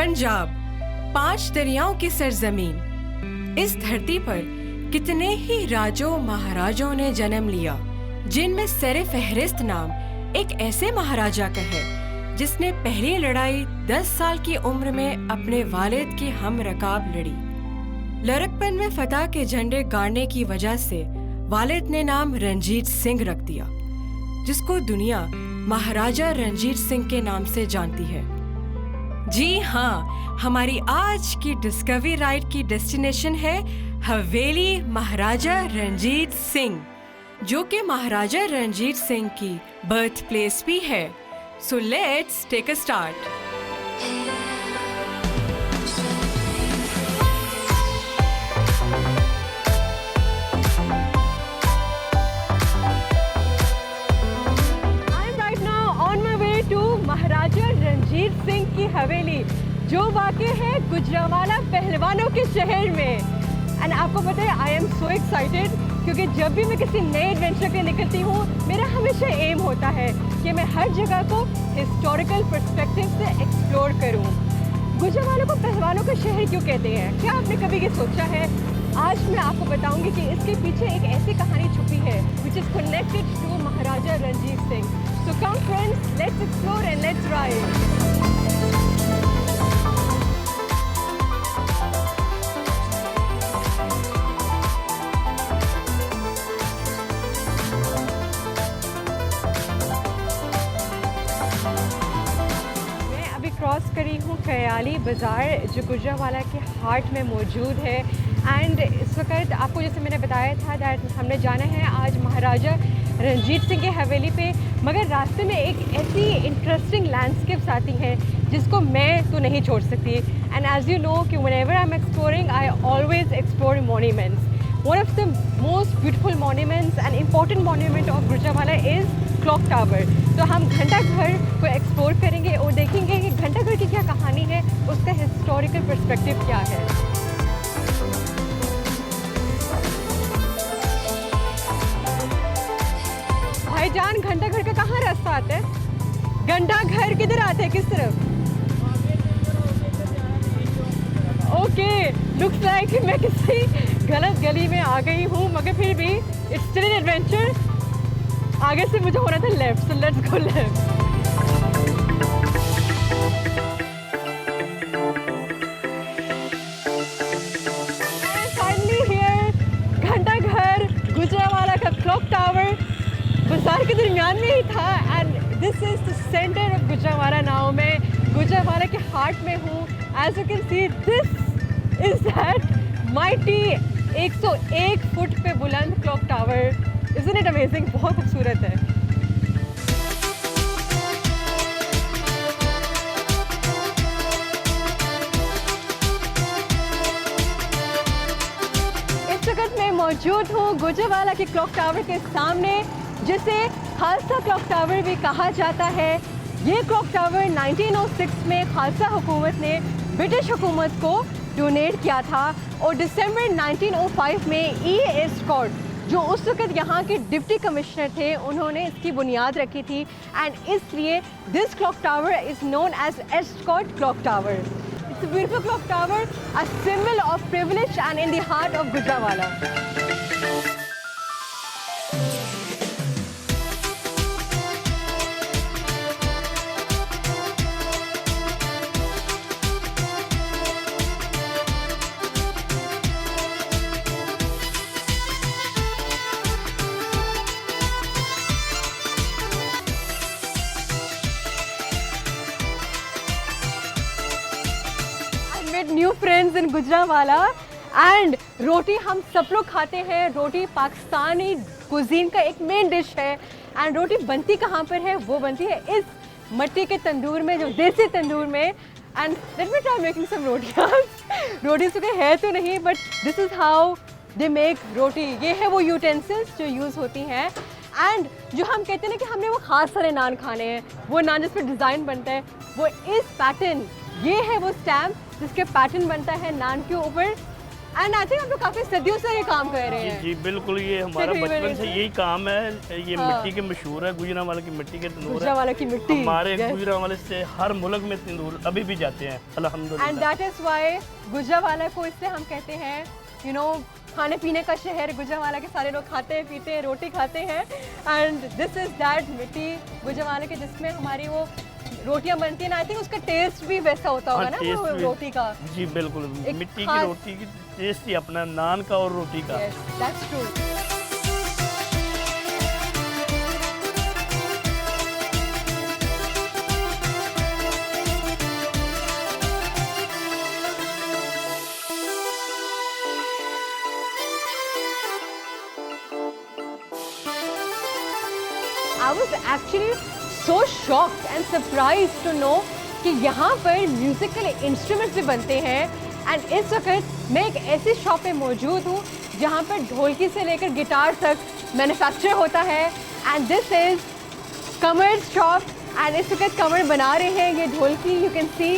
पंजाब, 5 दरियाओं की सरजमीन। इस धरती पर कितने ही राजों महाराजों ने जन्म लिया, जिनमें सरे फहरिस्त नाम एक ऐसे महाराजा का है जिसने पहली लड़ाई 10 साल की उम्र में अपने वालिद की हम रकाब लड़ी। लड़कपन में फतह के झंडे गाड़ने की वजह से वालिद ने नाम रणजीत सिंह रख दिया, जिसको दुनिया महाराजा रणजीत सिंह के नाम से जानती है। जी हाँ, हमारी आज की डिस्कवरी राइड की डेस्टिनेशन है हवेली महाराजा रणजीत सिंह, जो कि महाराजा रणजीत सिंह की बर्थ प्लेस भी है। So let's take a start. Maharaja Ranjit Singh की हवेली, जो वाक़ है गुजरांवाला पहलवानों के शहर में। एंड आपको पता है, आई एम सो एक्साइटेड, क्योंकि जब भी मैं किसी नए एडवेंचर के लिए निकलती हूँ, मेरा हमेशा एम होता है कि मैं हर जगह को हिस्टोरिकल पर्सपेक्टिव से एक्सप्लोर करूँ। गुजरांवाला को पहलवानों का शहर क्यों कहते हैं? क्या आपने कभी ये सोचा है? आज मैं आपको बताऊंगी कि इसके पीछे एक ऐसी कहानी छुपी है which is connected to Maharaja Ranjit Singh. So come friends, let's explore and let's ride. मैं अभी क्रॉस करी हूँ कयाली बाज़ार, जो गुजरांवाला के हार्ट में मौजूद है। एंड इस वक्त आपको जैसे मैंने बताया था दैट हमने जाना है आज महाराजा रणजीत सिंह की हवेली पे, मगर रास्ते में एक ऐसी इंटरेस्टिंग लैंडस्केप्स आती हैं जिसको मैं तो नहीं छोड़ सकती। एंड एज यू नो कि whenever I am exploring, I always explore monuments. One of the most beautiful monuments and important monument of Gujranwala is clock tower. तो हम घंटा घर को एक्सप्लोर करेंगे और देखेंगे कि घंटा घर की क्या कहानी है, उसका हिस्टोरिकल पर्सपेक्टिव क्या है। भाईजान, घंटा घर का कहाँ रास्ता आता है? घंटा घर किधर आते हैं, किस तरफ? ओके, लुक्स लाइक कि मैं किसी गलत गली में आ गई हूँ, मगर फिर भी इट्स स्टिल एन एडवेंचर। आगे से मुझे होना था left, so let's go left. Finally here, घंटा घर, गुजरांवाला का क्लॉक टावर बाजार के दरमियान में ही था। And this is the centre of Gujranwala. Now मैं गुजरांवाला के हार्ट में हूँ। As you can see, this is that mighty 101 foot पे बुलंद clock tower. Isn't it amazing? बहुत खूबसूरत है। इस वक्त मैं मौजूद हूँ गुजरांवाला के क्लॉक टावर के सामने, जिसे खालसा क्लॉक टावर भी कहा जाता है। ये क्लॉक टावर 1906 में खालसा हुकूमत ने ब्रिटिश हुकूमत को डोनेट किया था, और दिसंबर 1905 में ई एस्कॉट, जो उस वक्त यहाँ के डिप्टी कमिश्नर थे, उन्होंने इसकी बुनियाद रखी थी। एंड इसलिए this clock tower is known as Ascot clock tower. It's a beautiful clock tower, a symbol of privilege and in the heart of Gujranwala. New friends in Gujranwala. And रोटी हम सब लोग खाते हैं। रोटी पाकिस्तानी कुजीन का एक मेन डिश है। एंड रोटी बनती कहाँ पर है? वो बनती है इस मट्टी के तंदूर में, जो देसी तंदूर में। And let me try making some रोटियाँ। रोटी तो कोई है तो नहीं, but this is how they make roti. ये है वो यूटेंसिल्स जो यूज़ होती हैं। एंड जो हम कहते हैं ना कि हमने वो ख़ास सारे नान खाने हैं, वो नान जिस पर डिज़ाइन बनता है, वो इस पैटर्न, ये है वो स्टैम्प जिसके पैटर्न बनता है नान के ऊपर। एंड आई थिंक आप लोग काफी सदियों से ये काम कर रहे हैं। जी बिल्कुल, ये हमारा बचपन से यही काम है। ये मिट्टी के मशहूर है, गुजरांवाला की मिट्टी के तंदूर है। गुजरांवाला की मिट्टी हमारे गुजरांवाले से हर मुल्क में तंदूर अभी भी जाते हैं अल्हम्दुलिल्लाह। And that is why Gujranwala को इसलिए हम कहते हैं यू नो खाने पीने का शहर। गुजरांवाला के सारे लोग खाते हैं, पीते हैं, रोटी खाते हैं। एंड दिस इज दैट मिट्टी गुजरांवाला के जिसमें हमारी वो रोटियां बनती हैं। आई थिंक उसका टेस्ट भी वैसा होता होगा ना वो रोटी का। जी बिल्कुल, मिट्टी की रोटी की टेस्ट ही अपना, नान का और रोटी का। Yes, that's true. I was actually so shocked and surprised to know कि यहाँ पर म्यूजिकल इंस्ट्रूमेंट्स भी बनते हैं। एंड इस वक्त मैं एक ऐसी शॉप पे मौजूद हूँ जहाँ पर ढोलकी से लेकर गिटार तक मैन्युफैक्चर होता है। And this is Kamar shop and इस वक्त कमर बना रहे हैं ये ढोलकी। You can see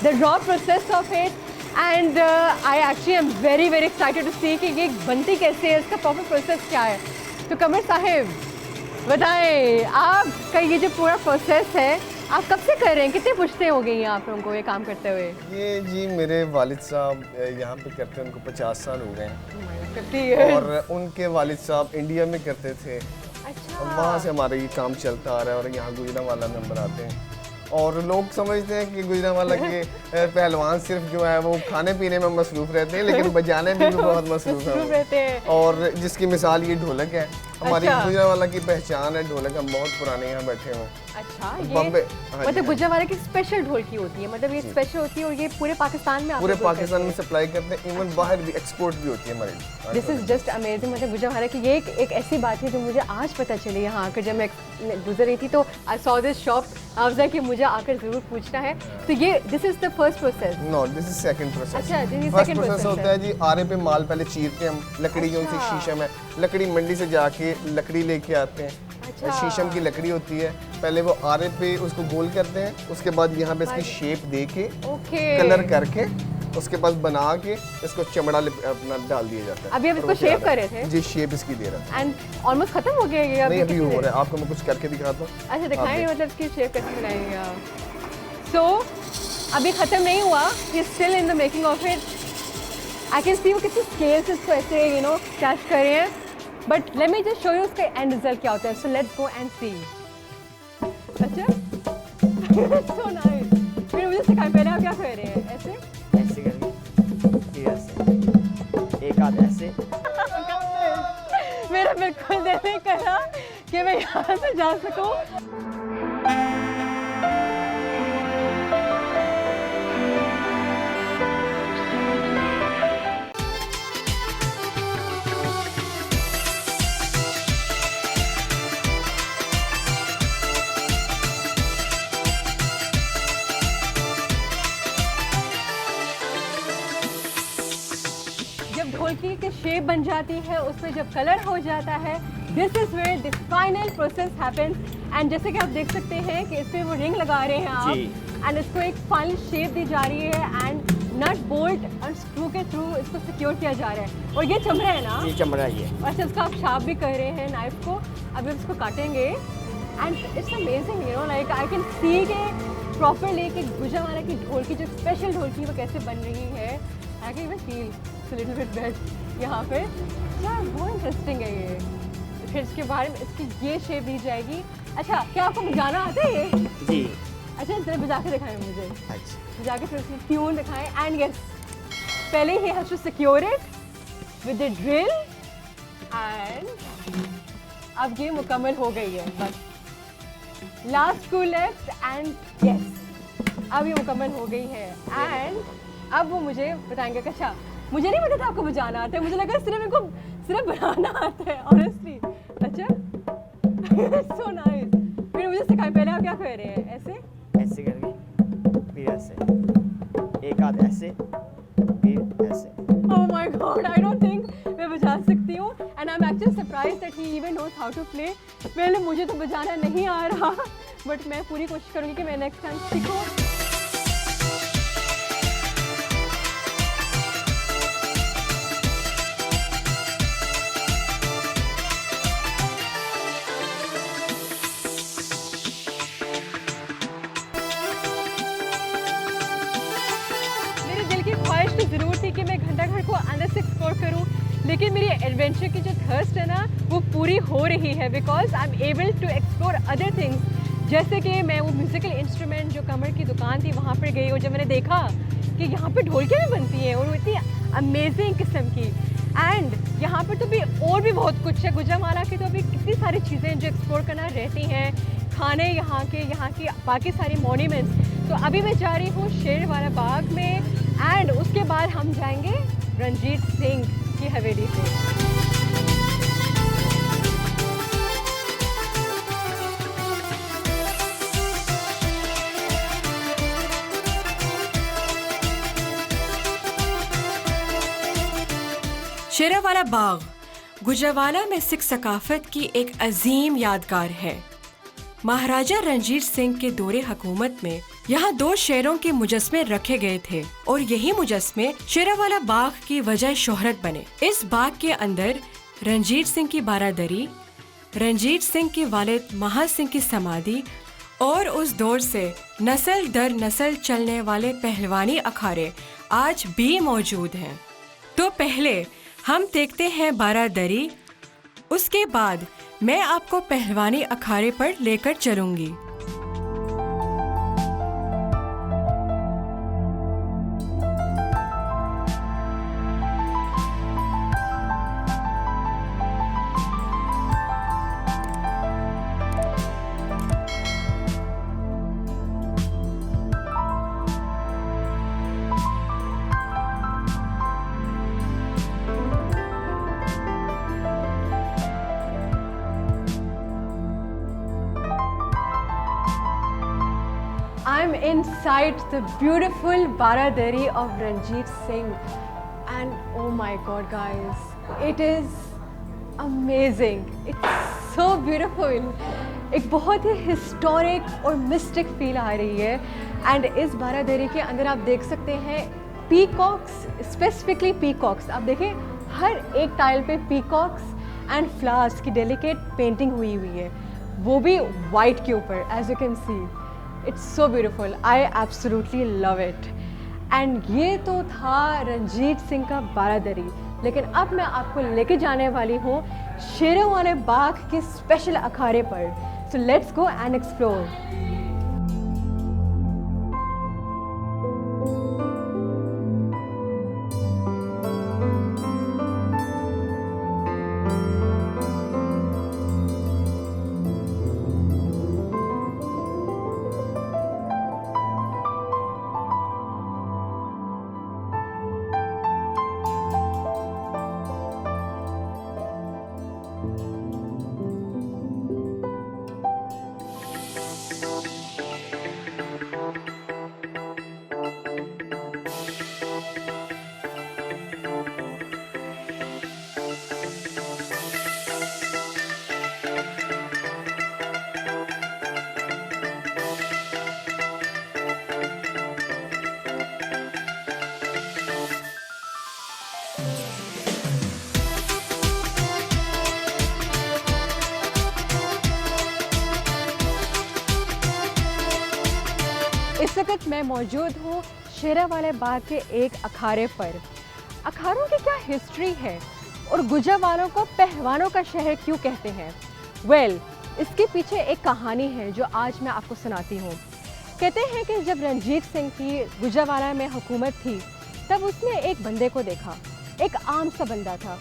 the raw process of it and I actually am very very excited to see कि ये बनती कैसे है, इसका प्रॉपर प्रोसेस क्या है। तो कमर साहिब बताएं, आपका ये जो पूरा प्रोसेस है आप कब से कर रहे हैं? कितने पुश्तें हो गई हैं आप लोगों को ये काम करते हुए? ये जी मेरे वालिद साहब यहाँ पे करते हैं, उनको 50 साल हो गए हैं। 50 years। और उनके वालिद साहब इंडिया में करते थे। अच्छा। वहाँ से हमारा ये काम चलता आ रहा है और यहाँ गुजरांवाला में हम बनाते हैं। और लोग समझते हैं कि गुजरांवाला के पहलवान सिर्फ जो है वो खाने पीने में मसरूफ़ रहते हैं, लेकिन बजाने में भी बहुत मसरूफ़ रहते हैं। और जिसकी मिसाल ये ढोलक है, हमारी अच्छा। गुजरांवाला की पहचान है ढोलक। हम बहुत पुराने यहाँ बैठे हुए हैं। अच्छा, ये बॉम्बे, हाँ मतलब जी। गुजरांवाला की स्पेशल ढोलकी होती है, मतलब ये स्पेशल होती है और ये पूरे पाकिस्तान में आप पूरे लोग करते पाकिस्तान में हैं। सप्लाई करते हैं, इवन बाहर भी एक्सपोर्ट भी होती है हमारी। This is just amazing. मतलब गुजरांवाला की ये एक ऐसी बात है जो मुझे आज पता चली यहाँ आकर। जब मैं गुजर रही थी तो आई सॉ दिस शॉप, अफजा कि मुझे आकर ज़रूर पूछना है। तो ये this is the first process? No, this is second process. अच्छा, ये फर्स्ट सेकंड प्रोसेस प्रोसेस होता है जी, आरे पे माल पहले चीरते हैं हम, लकड़ी जो सी अच्छा। शीशम है, लकड़ी मंडी से जाके लकड़ी लेके आते हैं। अच्छा। शीशम की लकड़ी होती है, पहले वो आरे पे उसको गोल करते हैं, उसके बाद यहाँ पे इसकी शेप दे के ओके, कलर करके उसके बाद बना के इसको चमड़ा अपना डाल दिया जाता है। अभी आप और इसको वो शेप तैयार कर है। रहे थे? जी, शेप इसकी दे रहा है। एंड ऑलमोस्ट खत्म हो गया ये? नहीं, अभी कितने हो देर? रहा है, आपको मैं कुछ करके दिखाता हूँ। अच्छा, दिखाएंगे आप मतलब इसकी शेप कैसे बनाएंगे आप? सो अभी ख़त्म नहीं हुआ, he still in the making of it. I can see वो कितने स्केल से इसको ऐसे यू नो कैच कर रहे हैं। But let me just show you उसका एंड रिजल्ट क्या होता है। सो लेट्स गो एंड सी। अच्छा सो नाइस। फिर मुझे सिखाएं, पहले आप क्या कर रहे हैं? ऐसे ऐसे करके फिर ऐसे, एक हाथ ऐसे। मेरा बिल्कुल दिल नहीं कर रहा कि मैं यहाँ से जा सकूँ। जब ढोलकी की शेप बन जाती है, उसमें जब कलर हो जाता है, this is where the final process happens. And जैसे कि आप देख सकते हैं कि इस पे वो रिंग लगा रहे हैं आप, एंड इसको एक फाइनल शेप दी जा रही है एंड नट बोल्ट और स्क्रू के थ्रू इसको सिक्योर किया जा रहा है। और ये चमड़ा है ना? ये चमड़ा ही है। अच्छा, इसका आप शार्प भी कर रहे हैं नाइफ को। अभी इसको काटेंगे and it's amazing, you know, like I can see के प्रॉपरली कि गुजरांवाला की ढोलकी जो स्पेशल ढोलकी वो कैसे बन रही है। I can even feel little bit bet यहाँ पे। यार बहुत इंटरेस्टिंग है ये। फिर इसके बारे में इसकी ये शेप दी जाएगी। अच्छा, क्या आपको बजाना आता है ये? जी। अच्छा, जरा बजा के दिखाएं मुझे। अच्छा, बजा के फिर उसमें ट्यून दिखाएं। एंड यस, पहले ही has to secure it with the drill and अब ये मुकम्मल हो गई है। बस last screw left and yes, अब ये मुकम्मल हो गई है। एंड अब वो मुझे बताएंगे कि अच्छा, मुझे नहीं पता था आपको बजाना आता है, मुझे लगा सिर्फ इनको सिर्फ बनाना आता है ऑनेस्टली। अच्छा सो नाइस। फिर मुझे सिखाएं, पहले आप क्या कर रहे हैं? ऐसे ऐसे करके फिर ऐसे, एक हाथ ऐसे फिर ऐसे। Oh my God, I don't think मैं बजा सकती हूँ and I'm actually surprised that he even knows how to play. पहले मुझे तो बजाना नहीं आ रहा, but मैं पूरी कोशिश करूँगी कि मैं next time सीखूँ। एडवेंचर की जो थर्स्ट है ना वो पूरी हो रही है, because I am able to explore other things. जैसे कि मैं वो म्यूज़िकल इंस्ट्रूमेंट जो कमर की दुकान थी वहाँ पर गई और जब मैंने देखा कि यहाँ पे ढोलकियाँ भी बनती हैं और वो इतनी अमेजिंग किस्म की, एंड यहाँ पर तो भी और भी बहुत कुछ है। गुजरांवाला की तो अभी कितनी सारी चीज़ें जो एक्सप्लोर करना रहती हैं, खाने यहाँ की बाकी सारी मॉन्यूमेंट्स। तो अभी मैं जा रही हूँ शेरवाला बाग में, एंड उसके बाद हम जाएंगे रणजीत सिंह की हवेली पे। शेरावाला बाग गुजरांवाला में सिख सकाफत की एक अजीम यादगार है। महाराजा रणजीत सिंह के दौरे हुकूमत में यहाँ 2 शेरों के मुजस्मे रखे गए थे और यही मुजस्मे शेरावाला बाग की वजह शोहरत बने। इस बाग के अंदर रणजीत सिंह की बारादरी, रणजीत सिंह के वालिद महा सिंह की समाधि और उस दौर से नस्ल दर नस्ल चलने वाले पहलवानी अखाड़े आज भी मौजूद हैं। तो पहले हम देखते हैं बारादरी, उसके बाद मैं आपको पहलवानी अखाड़े पर लेकर चलूंगी। I'm inside the beautiful Baradari of Ranjit Singh, and oh my god guys, it is amazing, it's so beautiful। एक बहुत ही हिस्टोरिक और मिस्टिक फील आ रही है। एंड इस बारादरी के अंदर आप देख सकते हैं पीकॉक्स, स्पेसिफिकली पीकॉक्स। आप देखें हर एक टाइल पे पीकॉक्स एंड फ्लावर्स की डेलिकेट पेंटिंग हुई है, वो भी वाइट के ऊपर, as you can see. It's so beautiful, I absolutely love it. And ये तो था रणजीत सिंह का बारादरी, लेकिन अब मैं आपको लेके जाने वाली हूँ शेरवाला बाग के स्पेशल अखाड़े पर। सो लेट्स गो एंड एक्सप्लोर। इस वक्त मैं मौजूद हूँ शेरावाला बाग के एक अखाड़े पर। अखाड़ों की क्या हिस्ट्री है और गुजरांवालों को पहलवानों का शहर क्यों कहते हैं? वेल, इसके पीछे एक कहानी है जो आज मैं आपको सुनाती हूँ। कहते हैं कि जब रणजीत सिंह की गुजरांवाला में हुकूमत थी, तब उसने एक बंदे को देखा। एक आम सा बंदा था,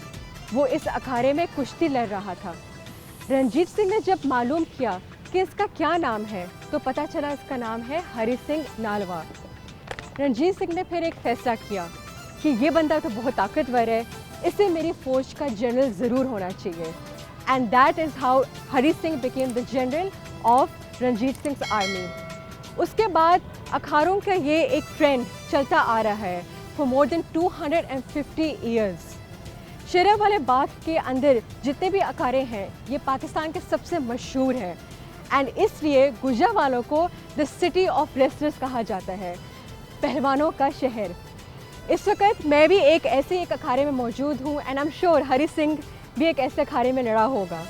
वो इस अखाड़े में कुश्ती लड़ रहा था। रणजीत सिंह ने जब मालूम किया कि इसका क्या नाम है, तो पता चला इसका नाम है हरि सिंह नालवा। रणजीत सिंह ने फिर एक फैसला किया कि ये बंदा तो बहुत ताकतवर है, इसे मेरी फौज का जनरल ज़रूर होना चाहिए। And that is how Hari Singh became the general of Ranjit Singh army. उसके बाद अखाड़ों का ये एक ट्रेंड चलता आ रहा है for more than 250 years. Sherawala Bagh के अंदर जितने भी अखाड़े हैं, ये पाकिस्तान के सबसे मशहूर हैं, एंड इसलिए गुजरांवालों को द सिटी ऑफ रेसलर्स कहा जाता है, पहलवानों का शहर। इस वक्त मैं भी एक ऐसे एक अखाड़े में मौजूद हूँ, and I am sure Hari Singh भी एक ऐसे अखाड़े में लड़ा होगा।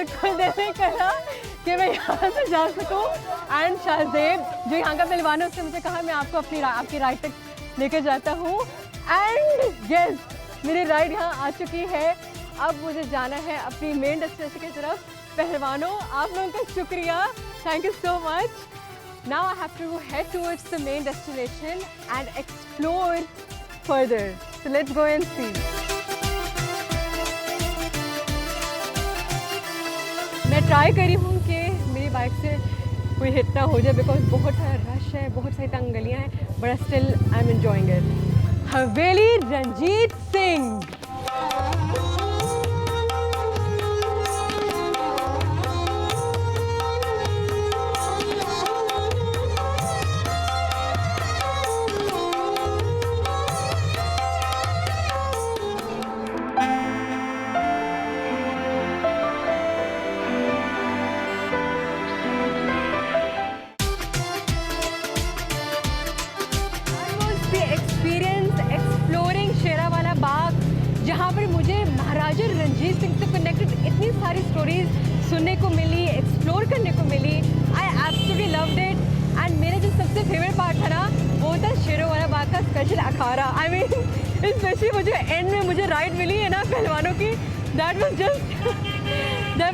बिल्कुल दिल नहीं कर रहा कि मैं यहाँ से जा सकूँ। एंड शाहजेब जो यहाँ का पहलवान है उसने मुझे कहा मैं आपको आपकी राइड तक लेकर जाता हूँ। एंड यस, मेरी राइड यहाँ आ चुकी है। अब मुझे जाना है अपनी मेन डेस्टिनेशन की तरफ। पहलवानों, आप लोगों का शुक्रिया, thank you so much. Now I have to head towards the main destination and explore further. So let's go and see. मैं ट्राई करी हूँ कि मेरी बाइक से कोई हिट ना हो जाए बिकॉज बहुत सारा रश है, बहुत सारी तंग गलियाँ हैं, but still I am enjoying it. हवेली रंजीत सिंह। जहाँ पर मुझे महाराजा रणजीत सिंह से कनेक्टेड इतनी सारी स्टोरीज सुनने को मिली, एक्सप्लोर करने को मिली। I absolutely loved it. And मेरा जो सबसे फेवरेट पार्ट था ना वो था शेरों वाला बाग का special Akhara. I mean specially मुझे एंड में मुझे राइड मिली है ना पहलवानों की, दैट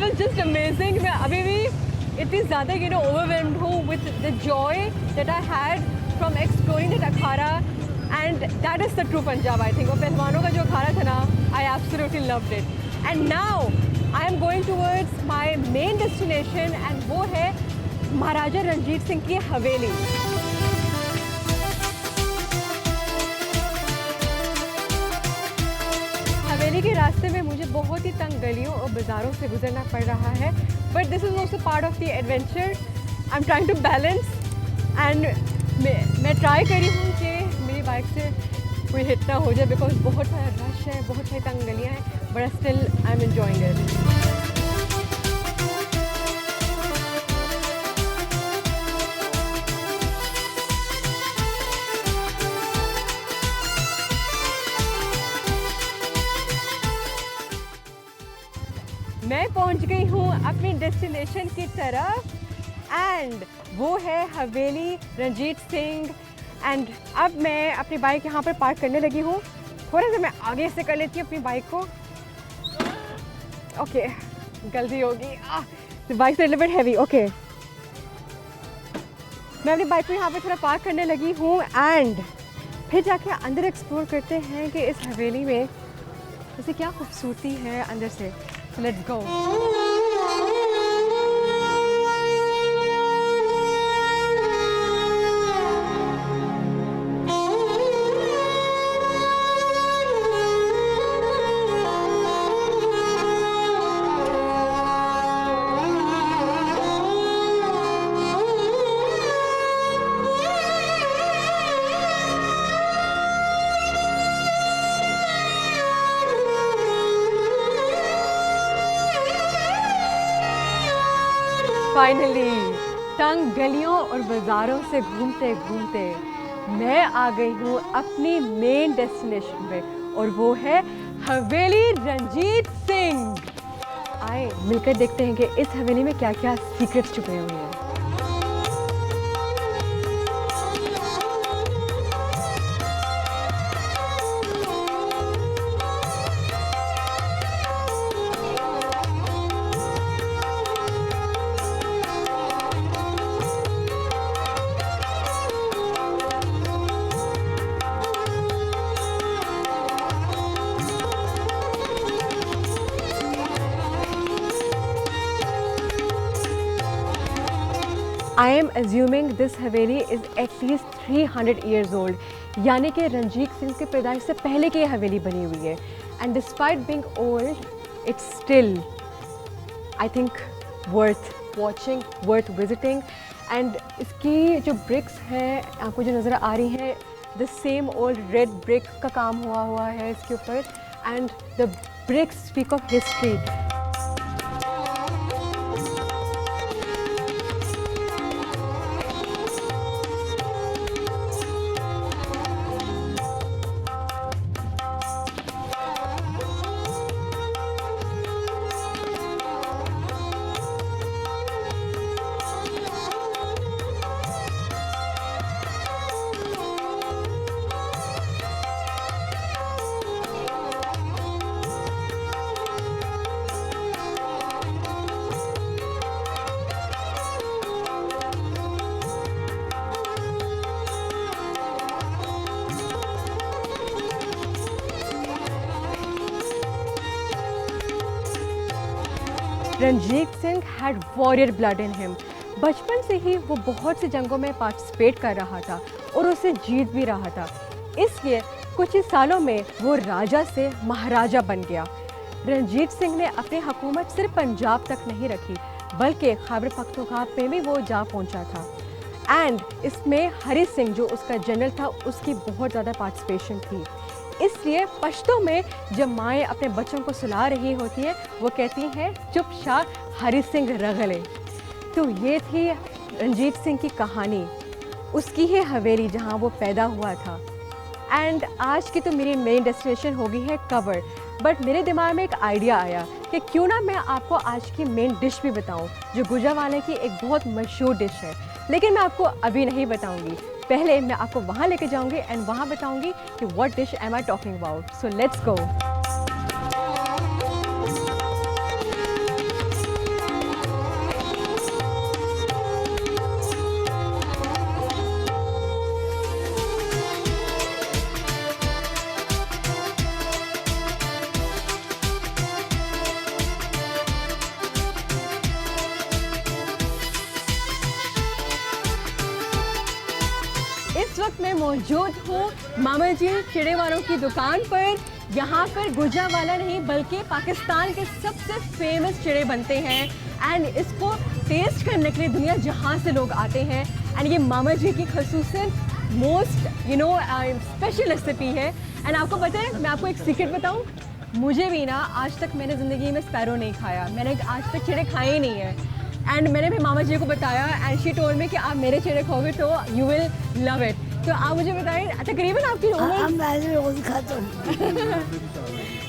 वाज जस्ट अमेजिंग। मैं अभी भी इतनी ज़्यादा ओवरवेल्म्ड हूँ with the Joy that I had from exploring that Akhara. And that is the true Punjab, I think. और पहलवानों का जो अखाड़ा था ना, I absolutely loved it. And now I am going towards my main destination, and वो है महाराजा रणजीत सिंह की हवेली। हवेली के रास्ते में मुझे बहुत ही तंग गलियों और बाज़ारों से गुजरना पड़ रहा है, but this is also part of the adventure. I'm trying to balance, and मैं ट्राई करी हूँ कि मेरी बाइक से कोई हिट ना हो जाए बिकॉज बहुत सारा रश है, बहुत सारी तंग गलियाँ हैं, but still I am enjoying it. मैं पहुंच गई हूँ अपनी डेस्टिनेशन की तरफ एंड वो है हवेली रंजीत सिंह। एंड अब मैं अपनी बाइक यहाँ पर पार्क करने लगी हूँ। थोड़ा सा मैं आगे से कर लेती हूँ अपनी बाइक को। ओके, गलती होगी, बाइक से लिमिट हैवी। ओके, मैं अपनी बाइक को यहाँ पे थोड़ा पार्क करने लगी हूँ एंड फिर जाके अंदर एक्सप्लोर करते हैं कि इस हवेली में जैसे क्या खूबसूरती है अंदर से। Let's go. फाइनली तंग गलियों और बाज़ारों से घूमते घूमते मैं आ गई हूँ अपनी मेन डेस्टिनेशन पे और वो है हवेली रंजीत सिंह। आए मिलकर देखते हैं कि इस हवेली में क्या क्या सीक्रेट्स छुपे हुए हैं। I am assuming this Haveli is at least 300 years old, यानी कि रंजीत सिंह के पैदाइश से पहले की हवेली बनी हुई है। And despite being old, it's still, I think, worth watching, worth visiting. And इसकी जो bricks हैं आपको जो नज़र आ रही हैं, the same old red brick का काम हुआ है इसके ऊपर, and the bricks speak of history. Ranjit Singh had warrior blood in him. बचपन से ही वो बहुत सी जंगों में पार्टिसिपेट कर रहा था और उसे जीत भी रहा था, इसलिए कुछ ही सालों में वो राजा से महाराजा बन गया। रंजीत सिंह ने अपनी हुकूमत सिर्फ पंजाब तक नहीं रखी, बल्कि खैबर पख्तूनख्वा पे भी वो जा पहुंचा था। एंड इसमें हरी सिंह जो उसका जनरल था, उसकी बहुत ज़्यादा पार्टिसिपेशन थी। इसलिए पश्तो में जब माएँ अपने बच्चों को सुला रही होती हैं, वो कहती हैं चुप शाह हरी सिंह रगले। तो ये थी रंजीत सिंह की कहानी, उसकी ही हवेली जहाँ वो पैदा हुआ था। एंड आज की तो मेरी मेन डेस्टिनेशन होगी है कवर, बट मेरे दिमाग में एक आइडिया आया कि क्यों ना मैं आपको आज की मेन डिश भी बताऊं, जो गुजरांवाला की एक बहुत मशहूर डिश है। लेकिन मैं आपको अभी नहीं बताऊंगी, पहले मैं आपको वहाँ लेके जाऊंगी एंड वहाँ बताऊंगी कि what dish am I talking about. So let's go. इस वक्त मैं मौजूद हूँ मामा जी चिड़े वालों की दुकान पर। यहाँ पर गुजरांवाला नहीं बल्कि पाकिस्तान के सबसे फेमस चिड़े बनते हैं एंड इसको टेस्ट करने के लिए दुनिया जहाँ से लोग आते हैं। एंड ये मामा जी की खसूसन मोस्ट स्पेशल रेसिपी है। एंड आपको पता है, मैं आपको एक सीक्रेट बताऊँ, मुझे भी ना आज तक मैंने ज़िंदगी में स्पैरो नहीं खाया, मैंने आज तक चिड़े खाए ही नहीं है। एंड मैंने भी मामा जी को बताया एंड शी टोल्ड मी कि आप मेरे चिड़े खाओगे तो यू विल लव इट। तो आप मुझे बताएं तकरीबन आपकी उम्र रोज खाता हूँ।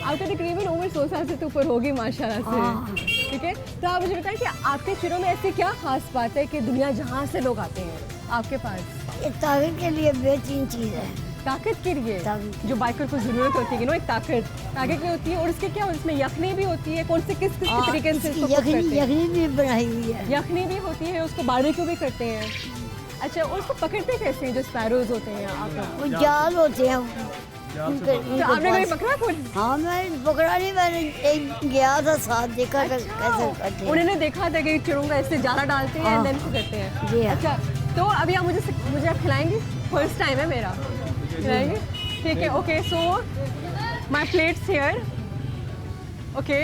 आपकी तकरीबन उम्र 100 साल से तो ऊपर होगी माशाल्लाह से, ठीक है। तो आप मुझे बताएं कि आपके चिड़ों में ऐसी क्या खास बात है कि दुनिया जहाँ से लोग आते हैं आपके पास? ये ताकत के लिए बेहतरीन चीज़ है। ताकत के लिए ताकत। जो बाइकर को ज़रूरत होती है ना, एक ताकत के लिए होती है। और उसके क्या उसमें यखनी भी होती है, कौन से किस तरीके से इसको cook करते हैं? यखनी भी बनाई हुई है। यखनी भी होती है, उसको बारबेक्यू भी करते हैं। अच्छा, और उसको पकड़ते कैसे हैं जो स्पैरोज होते हैं आप? वो जाल होते हैं। तो आपने कभी पकड़ा खुद? हाँ, मैं पकड़ा नहीं, मैंने एक गया था साथ, देखा था कैसे करते हैं। उन्होंने देखा था कि चिड़ों का ऐसे जाला डालते हैं एंड देन करते हैं। जी हाँ। अच्छा, तो अभी आप मुझे आप खिलाएंगे? फर्स्ट टाइम है मेरा, खिलाएंगे? ठीक है, okay. So my plates here. Okay,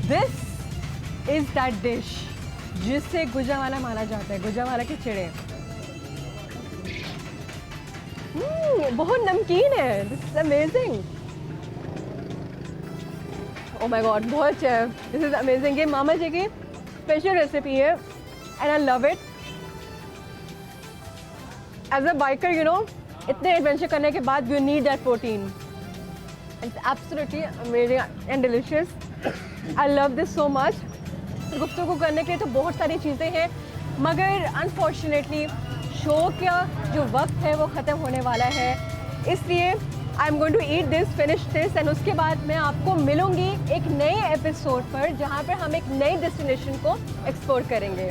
this is that dish जिससे गुजरांवाला माना जाता है, गुजरांवाला के चिड़े। बहुत नमकीन है, this is amazing. Oh my God, बहुत अच्छा है, दिस इज अमेजिंग। ये मामा जी की स्पेशल रेसिपी है and I love it. As a biker, you know, इतने एडवेंचर करने के बाद you need that protein. It's absolutely amazing and delicious. I love this so much. गुफ्तगू करने के लिए तो बहुत सारी चीज़ें हैं, मगर अनफॉर्चुनेटली शो का जो वक्त है वो ख़त्म होने वाला है, इसलिए I am going to eat this, finish this, and उसके बाद मैं आपको मिलूँगी एक नए एपिसोड पर जहाँ पर हम एक नई डेस्टिनेशन को एक्सप्लोर करेंगे।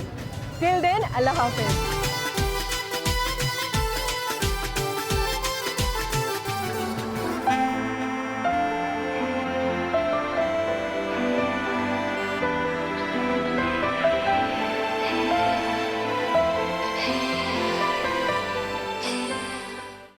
टिल देन, अल्लाह हाफिज़।